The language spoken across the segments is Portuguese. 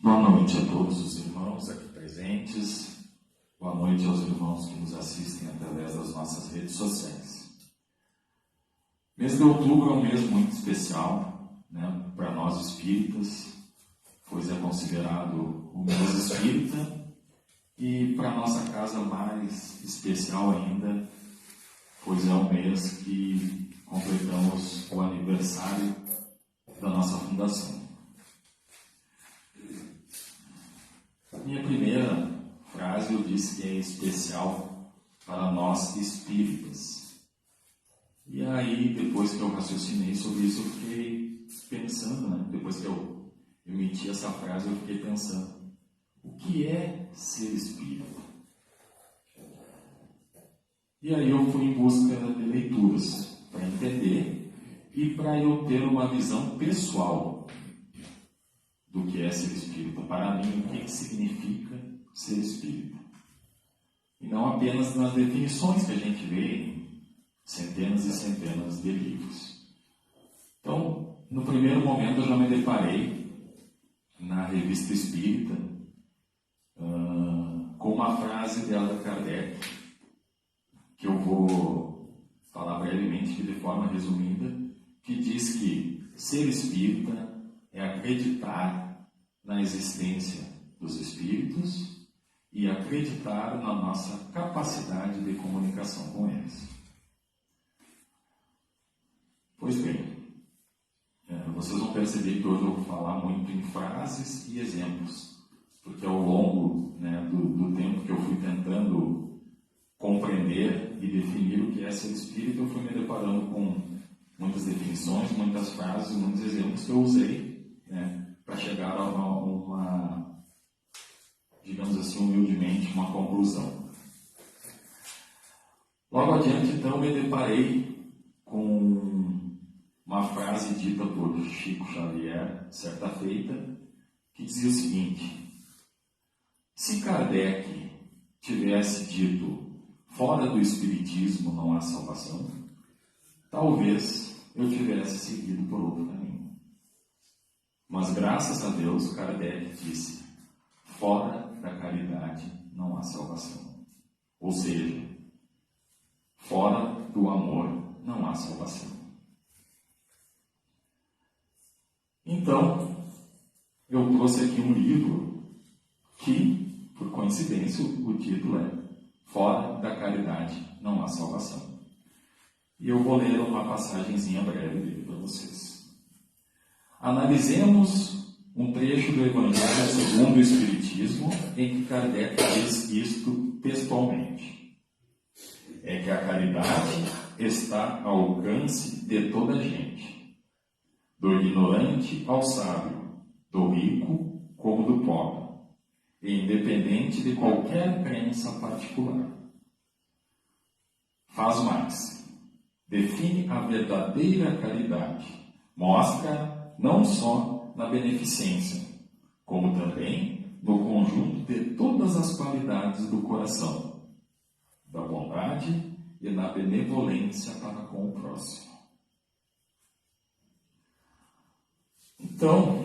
Boa noite a todos os irmãos aqui presentes. Boa noite aos irmãos que nos assistem através das nossas redes sociais. Mês de outubro é um mês muito especial, para nós espíritas, pois é considerado o mês espírita, e para nossa casa mais especial ainda, pois é o mês que completamos o aniversário da nossa fundação. Minha primeira frase eu disse que é especial para nós espíritas. E aí, depois que eu raciocinei sobre isso, eu fiquei pensando, depois que eu emiti essa frase, eu fiquei pensando, o que é ser espírita? E aí eu fui em busca de leituras para entender e para eu ter uma visão pessoal do que é ser espírita. Para mim, o que significa ser espírita? E não apenas nas definições que a gente vê em centenas e centenas de livros. Então, no primeiro momento, eu já me deparei na Revista Espírita com uma frase de Allan Kardec, que eu vou falar brevemente, de forma resumida, que diz que ser espírita é acreditar na existência dos espíritos e acreditar na nossa capacidade de comunicação com eles. Pois bem, vocês vão perceber que hoje eu vou falar muito em frases e exemplos, porque ao longo do tempo que eu fui tentando compreender e definir o que é ser espírita, eu fui me deparando com muitas definições, muitas frases, muitos exemplos que eu usei para chegar a uma, digamos assim, humildemente, uma conclusão. Logo adiante, então, me deparei com uma frase dita por Chico Xavier, certa feita, que dizia o seguinte: se Kardec tivesse dito fora do Espiritismo não há salvação, talvez eu tivesse seguido por outro caminho. Mas graças a Deus, Kardec disse, fora da caridade não há salvação. Ou seja, fora do amor não há salvação. Então, eu trouxe aqui um livro que, por coincidência, o título é Fora da Caridade Não Há Salvação. E eu vou ler uma passagenzinha breve dele para vocês. Analisemos um trecho do Evangelho segundo o Espiritismo, em que Kardec diz isto textualmente. É que a caridade está ao alcance de toda a gente, do ignorante ao sábio, do rico como do pobre, e independente de qualquer crença particular. Faz mais. Define a verdadeira caridade. Mostra não só na beneficência, como também no conjunto de todas as qualidades do coração, da bondade e na benevolência para com o próximo. Então,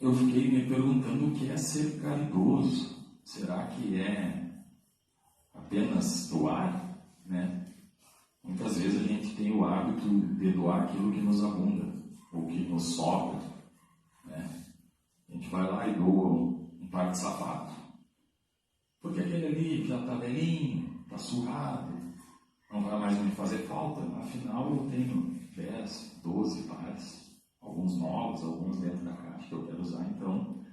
eu fiquei me perguntando o que é ser caridoso. Será que é apenas doar? Muitas vezes a gente tem o hábito de doar aquilo que nos abunda, ou que nos sobra. A gente vai lá e doa um par de sapato, porque aquele ali já está velhinho, está surrado, não vai mais me fazer falta. Afinal, eu tenho 10, 12 pares, alguns novos, alguns dentro da caixa que eu quero usar, então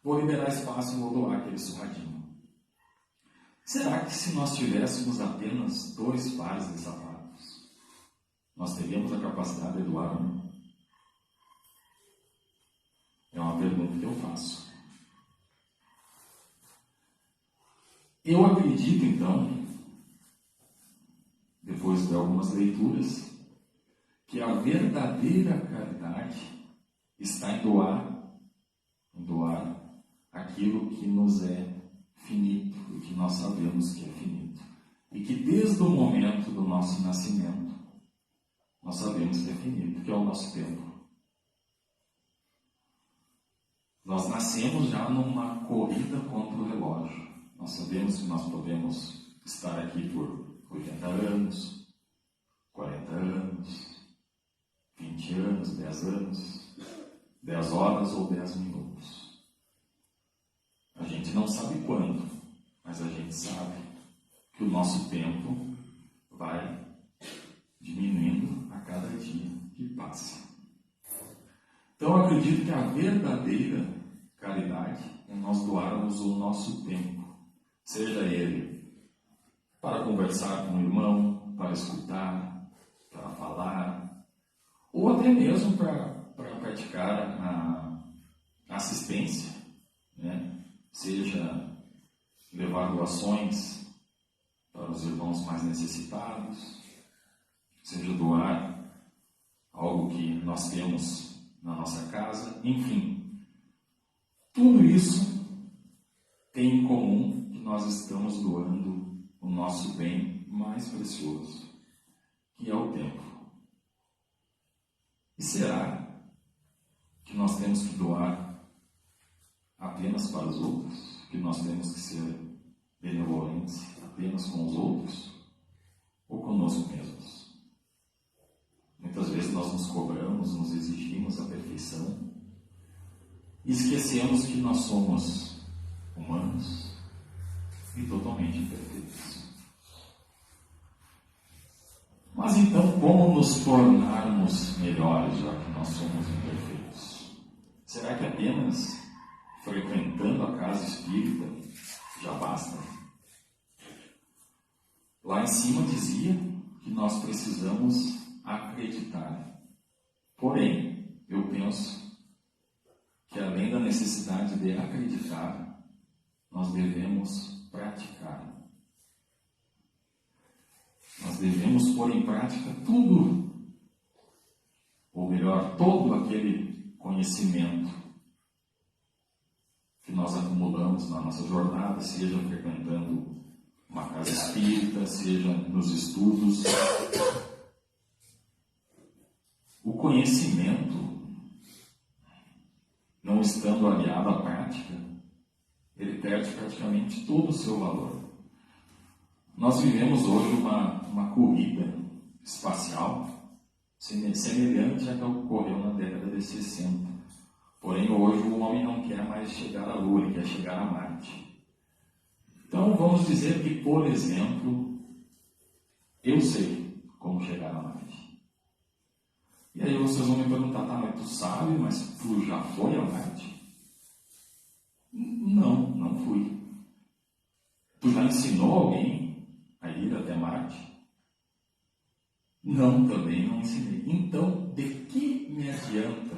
vou liberar espaço e vou doar aquele surradinho. Será que se nós tivéssemos apenas 2 pares de sapatos, nós teríamos a capacidade de doar um? É uma pergunta que eu faço. Eu acredito, então, depois de algumas leituras, que a verdadeira caridade está em doar aquilo que nos é finito, e que nós sabemos que é finito. E que desde o momento do nosso nascimento, nós sabemos que é finito, que é o nosso tempo. Nós nascemos já numa corrida contra o relógio. Nós sabemos que nós podemos estar aqui por 80 anos, 40 anos, 20 anos, 10 anos, 10 horas ou 10 minutos. A gente não sabe quando, mas a gente sabe que o nosso tempo vai diminuindo a cada dia que passa. Então, eu acredito que a verdadeira caridade é nós doarmos o nosso tempo, seja ele para conversar com o irmão, para escutar, para falar, ou até mesmo para praticar a assistência, né? Seja levar doações para os irmãos mais necessitados, seja doar algo que nós temos na nossa casa, enfim. Tudo isso tem em comum que nós estamos doando o nosso bem mais precioso, que é o tempo. E será que nós temos que doar apenas para os outros? Que nós temos que ser benevolentes apenas com os outros? Ou conosco mesmos? Muitas vezes nós nos cobramos, nos exigimos a perfeição e esquecemos que nós somos humanos e totalmente imperfeitos. Mas então, como nos tornarmos melhores, já que nós somos imperfeitos? Será que apenas frequentando a casa espírita já basta? Lá em cima dizia que nós precisamos acreditar. Porém, eu penso que além da necessidade de acreditar, nós devemos praticar. Nós devemos pôr em prática tudo, ou melhor, todo aquele conhecimento que nós acumulamos na nossa jornada, seja frequentando uma casa espírita, seja nos estudos. O conhecimento, não estando aliado à prática, ele perde praticamente todo o seu valor. Nós vivemos hoje uma corrida espacial semelhante à que ocorreu na década de 60. Porém, hoje o homem não quer mais chegar à Lua, ele quer chegar a Marte. Então, vamos dizer que, por exemplo, eu sei como chegar a Marte. E aí vocês vão me perguntar, tá, mas tu sabe, mas tu já foi a Marte? Não, não fui. Tu já ensinou alguém a ir até Marte? Não, também não ensinei. Então, de que me adianta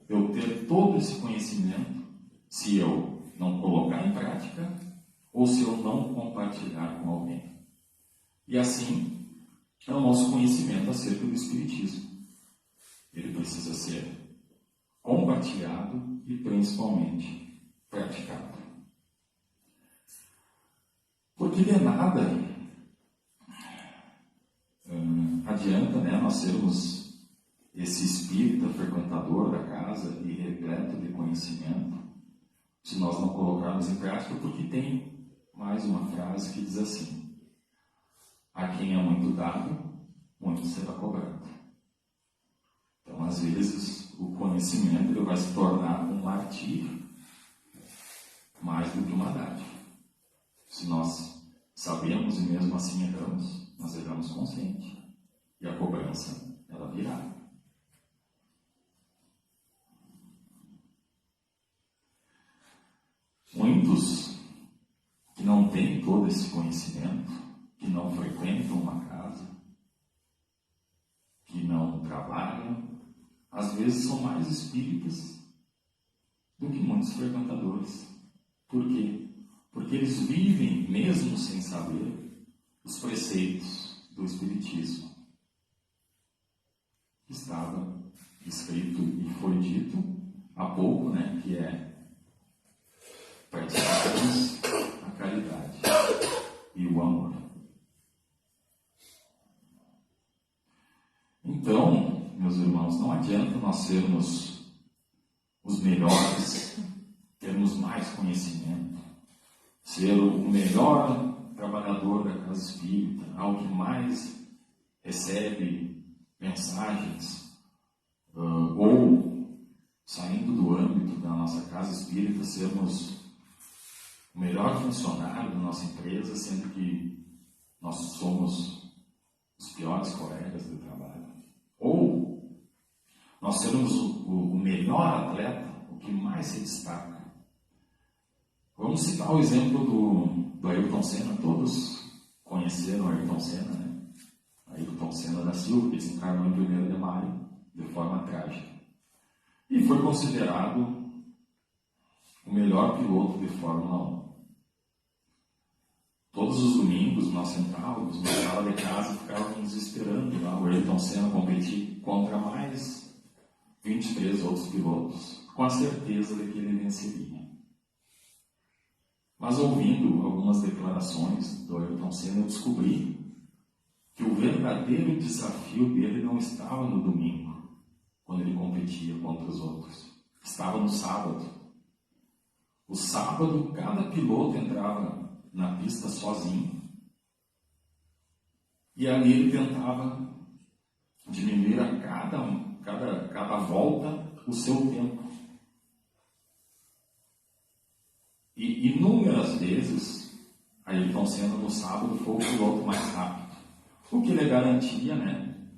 eu ter todo esse conhecimento se eu não colocar em prática ou se eu não compartilhar com alguém? E assim é o nosso conhecimento acerca do Espiritismo. Ele precisa ser compartilhado e principalmente praticado. Porque de nada adianta, né, nós sermos esse espírita frequentador da casa e repleto de conhecimento se nós não colocarmos em prática, porque tem mais uma frase que diz assim: a quem é muito dado, muito será cobrado. Então, às vezes, o conhecimento ele vai se tornar um martírio mais do que uma dádiva. Se nós sabemos e mesmo assim erramos, nós erramos consciente. E a cobrança, ela virá. Muitos que não têm todo esse conhecimento, que não frequentam uma casa, que não trabalham, às vezes são mais espíritas do que muitos frequentadores. Por quê? Porque eles vivem, mesmo sem saber, os preceitos do Espiritismo. Estava escrito e foi dito há pouco, né, que é praticarmos a caridade e o amor. Então, meus irmãos, não adianta nós sermos os melhores mais conhecimento, ser o melhor trabalhador da casa espírita, ao que mais recebe mensagens, ou saindo do âmbito da nossa casa espírita, sermos o melhor funcionário da nossa empresa, sendo que nós somos os piores colegas de trabalho. Ou nós sermos o melhor atleta, o que mais se destaca. Vamos citar o exemplo do Ayrton Senna. Todos conheceram o Ayrton Senna, né? Ayrton Senna da Silva, que desencarnou em 1º de maio, de forma trágica. E foi considerado o melhor piloto de Fórmula 1. Todos os domingos nós sentávamos na sala de casa e ficávamos esperando lá o Ayrton Senna competir contra mais 23 outros pilotos, com a certeza de que ele venceria. Mas ouvindo algumas declarações do Ayrton Senna, eu descobri que o verdadeiro desafio dele não estava no domingo, quando ele competia contra os outros. Estava no sábado. O sábado, cada piloto entrava na pista sozinho, e ali ele tentava diminuir a cada volta o seu tempo. E inúmeras vezes, Ayrton Senna no sábado foi o piloto mais rápido, o que lhe garantia, né,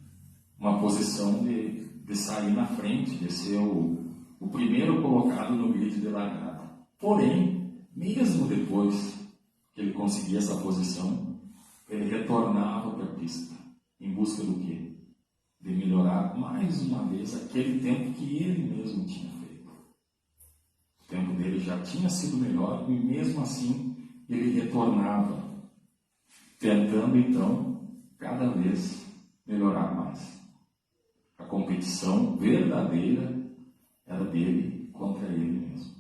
uma posição de sair na frente, de ser o primeiro colocado no grid de largada. Porém, mesmo depois que ele conseguia essa posição, ele retornava para a pista, em busca do quê? De melhorar mais uma vez aquele tempo que ele mesmo tinha feito. O tempo dele já tinha sido melhor, e mesmo assim ele retornava, tentando então cada vez melhorar mais. A competição verdadeira era dele contra ele mesmo.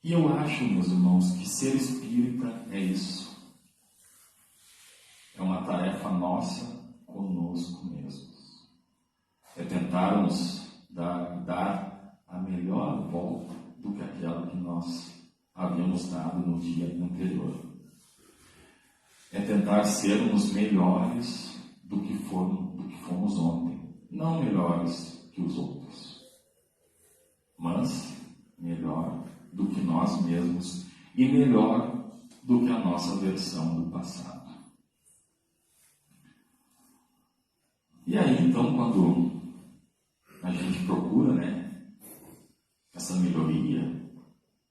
E eu acho, meus irmãos, que ser espírita é isso. É uma tarefa nossa conosco mesmos. É tentarmos dar a melhor volta do que aquela que nós havíamos dado no dia anterior. É tentar sermos melhores do que fomos ontem. Não melhores que os outros, mas melhor do que nós mesmos e melhor do que a nossa versão do passado. E aí, então, quando a gente procura, né, essa melhoria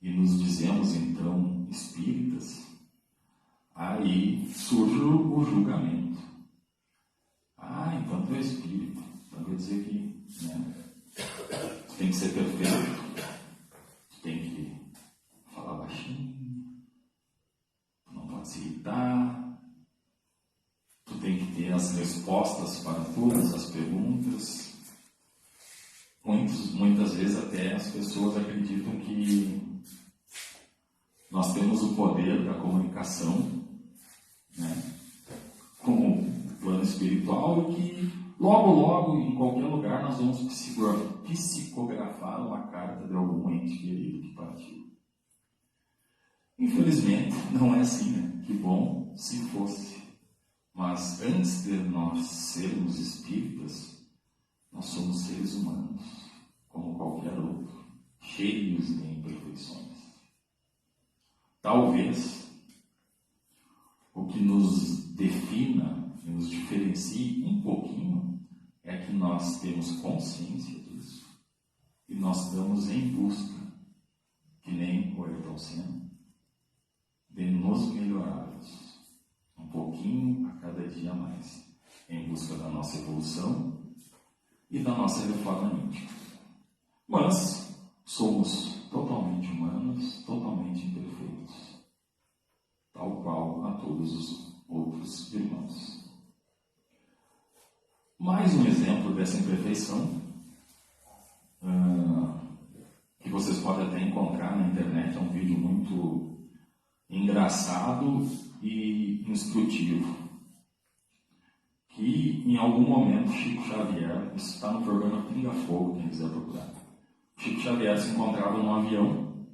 e nos dizemos, então, espíritas, aí surge o julgamento. Então tu é espírita, então quer dizer que, né, tu tem que ser perfeito, tu tem que falar baixinho, tu não pode se irritar, tu tem que ter as respostas para todas as perguntas. Muitas vezes até as pessoas acreditam que nós temos o poder da comunicação, né, com o plano espiritual, e que logo, em qualquer lugar, nós vamos psicografar uma carta de algum ente querido que partiu. Infelizmente, não é assim, né? Que bom se fosse. Mas antes de nós sermos espíritas, nós somos seres humanos, como qualquer outro, cheios de imperfeições. Talvez o que nos defina e nos diferencie um pouquinho é que nós temos consciência disso e nós estamos em busca, que nem o Ayrton Senna, de nos melhorarmos um pouquinho a cada dia mais, em busca da nossa evolução e da nossa reforma íntima. Mas somos totalmente humanos, totalmente imperfeitos, tal qual a todos os outros irmãos. Mais um exemplo dessa imperfeição, que vocês podem até encontrar na internet, é um vídeo muito engraçado e instrutivo, que em algum momento Chico Xavier, isso está no programa Pinga Fogo, quem quiser procurar, Chico Xavier se encontrava num avião,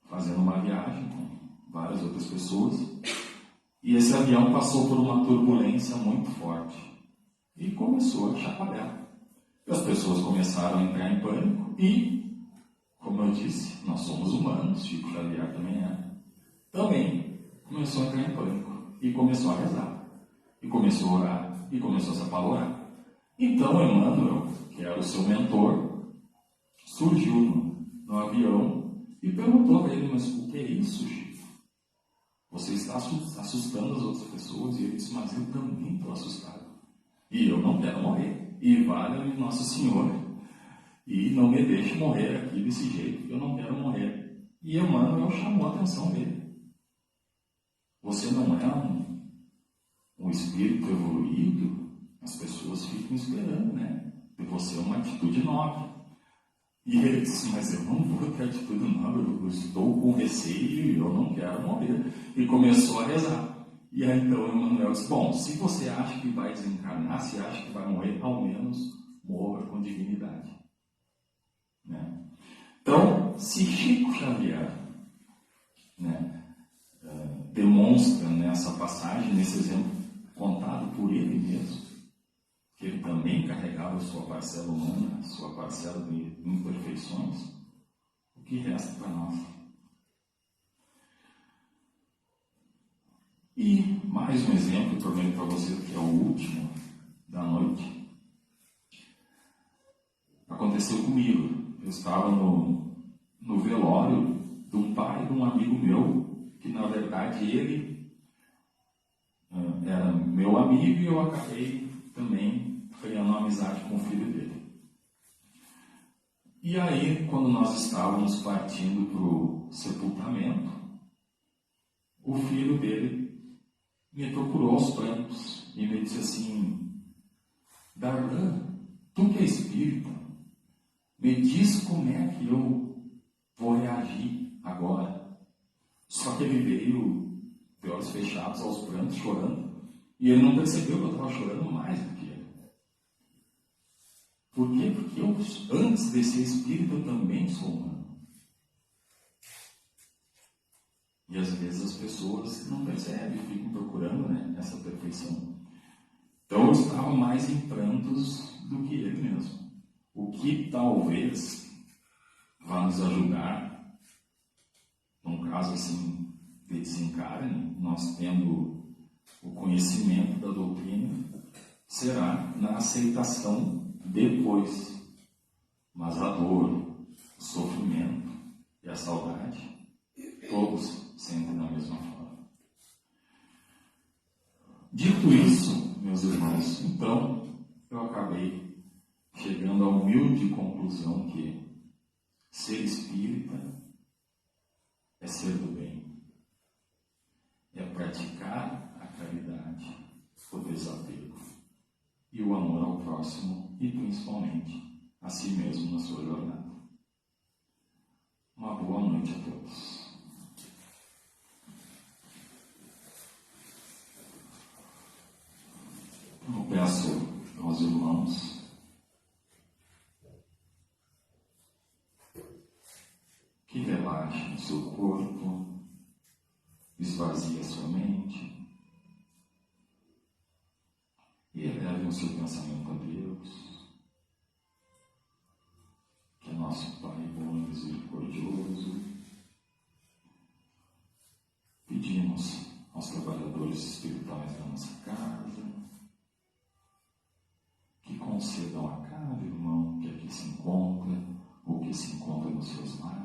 fazendo uma viagem com várias outras pessoas, e esse avião passou por uma turbulência muito forte e começou a chacoalhar. E as pessoas começaram a entrar em pânico e, como eu disse, nós somos humanos, Chico Xavier também começou a entrar em pânico e começou a rezar, e começou a orar, e começou a se apavorar. Então Emmanuel, que era o seu mentor, surgiu no avião e perguntou para ele: mas o que é isso, Chico? Você está assustando as outras pessoas? E ele disse: mas eu também estou assustado. E eu não quero morrer. E valha-me Nosso Senhor. E não me deixe morrer aqui desse jeito, eu não quero morrer. E Emmanuel chamou a atenção dele. Você não é um espírito evoluído? As pessoas ficam esperando, né? De você uma atitude nobre. E ele disse: mas eu não vou ter atitude nobre, eu estou com receio e eu não quero morrer. E começou a rezar. E aí então Emmanuel disse: bom, se você acha que vai desencarnar, se acha que vai morrer, ao menos morra com dignidade. Né? Então, se Chico Xavier, né, demonstra nessa passagem, nesse exemplo contado por ele mesmo, que ele também carregava sua parcela humana, sua parcela de imperfeições, o que resta para nós? E mais um exemplo, tornei para você, que é o último da noite. Aconteceu comigo. Eu estava no velório de um pai de um amigo meu, que na verdade ele era meu amigo e eu acabei também criando uma amizade com o filho dele. E aí, quando nós estávamos partindo para o sepultamento, o filho dele me procurou aos prantos e me disse assim: Darlan, tu que é espírita, me diz como é que eu vou reagir agora. Só que ele veio de olhos fechados, aos prantos, chorando, e ele não percebeu que eu estava chorando mais do que ele. Por quê? Porque eu, antes de ser espírita, eu também sou humano. E às vezes as pessoas não percebem, ficam procurando, né, essa perfeição. Então eu estava mais em prantos do que ele mesmo. O que talvez vá nos ajudar, num caso assim de desencarne, nós tendo o conhecimento da doutrina, será na aceitação depois. Mas a dor, o sofrimento e a saudade, todos sentem da mesma forma. Dito isso, meus irmãos, então eu acabei chegando à humilde conclusão que ser espírita é ser do bem, é praticar a caridade, o desapego e o amor ao próximo e principalmente a si mesmo na sua jornada. Uma boa noite a todos. Eu peço aos irmãos que relaxem o seu corpo, esvazie a sua mente e elevem o seu pensamento a Deus, que é nosso Pai bom e misericordioso. Pedimos aos trabalhadores espirituais da nossa casa que concedam a cada irmão que aqui se encontra ou que se encontra nos seus lares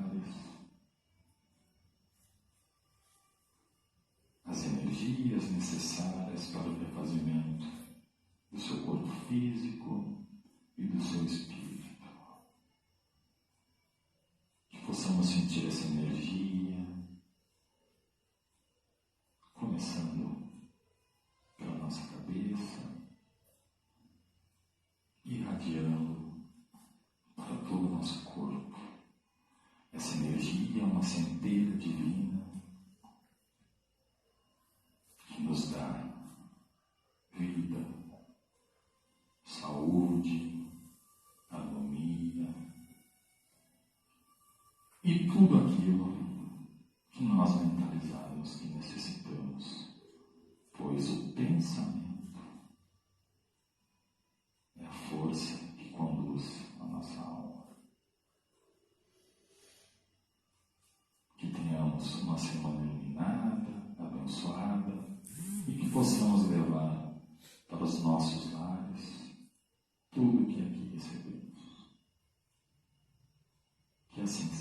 as energias necessárias para o refazimento do seu corpo físico e do seu espírito. Que possamos sentir essa energia, começando pela nossa cabeça, irradiando para todo o nosso corpo. Essa energia é uma centelha divina que nos dá vida, saúde, harmonia, tudo aquilo que nós mentalizamos que necessitamos, pois o pensamento é a força que conduz a nossa alma. Que tenhamos uma semana iluminada, abençoada, e que possamos levar para os nossos lares tudo que aqui recebemos. Que assim seja.